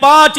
5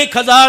1,000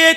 1